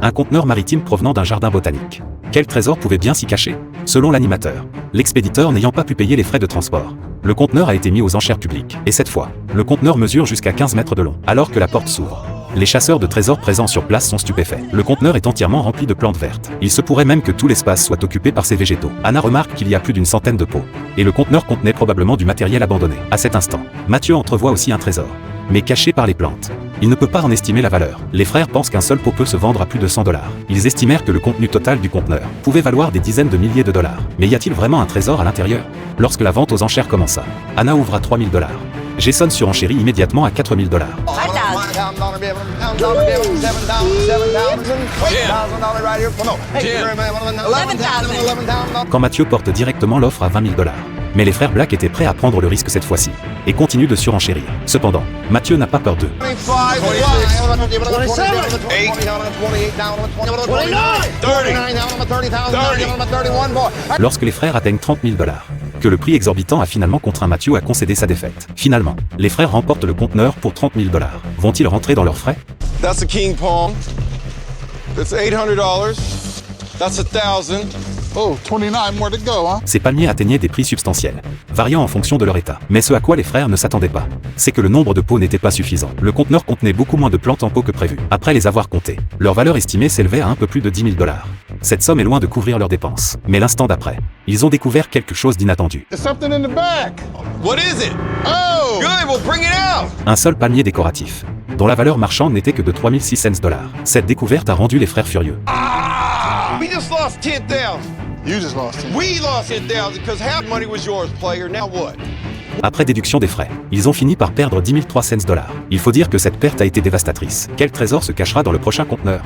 Un conteneur maritime provenant d'un jardin botanique. Quel trésor pouvait bien s'y cacher? Selon l'animateur, l'expéditeur n'ayant pas pu payer les frais de transport, le conteneur a été mis aux enchères publiques. Et cette fois, le conteneur mesure jusqu'à 15 mètres de long, alors que la porte s'ouvre. Les chasseurs de trésors présents sur place sont stupéfaits. Le conteneur est entièrement rempli de plantes vertes. Il se pourrait même que tout l'espace soit occupé par ces végétaux. Anna remarque qu'il y a plus d'une centaine de pots. Et le conteneur contenait probablement du matériel abandonné. À cet instant, Mathieu entrevoit aussi un trésor, mais caché par les plantes. Il ne peut pas en estimer la valeur. Les frères pensent qu'un seul pot peut se vendre à plus de 100 $. Ils estimèrent que le contenu total du conteneur pouvait valoir des dizaines de milliers de dollars. Mais y a-t-il vraiment un trésor à l'intérieur? Lorsque la vente aux enchères commença, Anna ouvre à 3 000 $. Jason surenchérit immédiatement à 4 000 $. Quand Mathieu porte directement l'offre à 20 000 $. Mais les frères Black étaient prêts à prendre le risque cette fois-ci, et continuent de surenchérir. Cependant, Mathieu n'a pas peur d'eux. Lorsque les frères atteignent 30 000 $, que le prix exorbitant a finalement contraint Mathieu à concéder sa défaite. Finalement, les frères remportent le conteneur pour 30 000 $. Vont-ils rentrer dans leurs frais? That's a king palm. That's $800. That's 1,000. Oh, 29 more to go, hein? Ces palmiers atteignaient des prix substantiels, variant en fonction de leur état. Mais ce à quoi les frères ne s'attendaient pas, c'est que le nombre de pots n'était pas suffisant. Le conteneur contenait beaucoup moins de plantes en pot que prévu. Après les avoir comptées, leur valeur estimée s'élevait à un peu plus de 10 000 $. Cette somme est loin de couvrir leurs dépenses. Mais l'instant d'après, ils ont découvert quelque chose d'inattendu. There's something in the back. What is it? Oh! Good, well bring it out. Un seul palmier décoratif, dont la valeur marchande n'était que de 3600 $. Cette découverte a rendu les frères furieux. We just lost 10,000. You just lost it. We lost 10,000 because half money was yours, player. Now what? Après déduction des frais, ils ont fini par perdre 10 300 $. Il faut dire que cette perte a été dévastatrice. Quel trésor se cachera dans le prochain conteneur?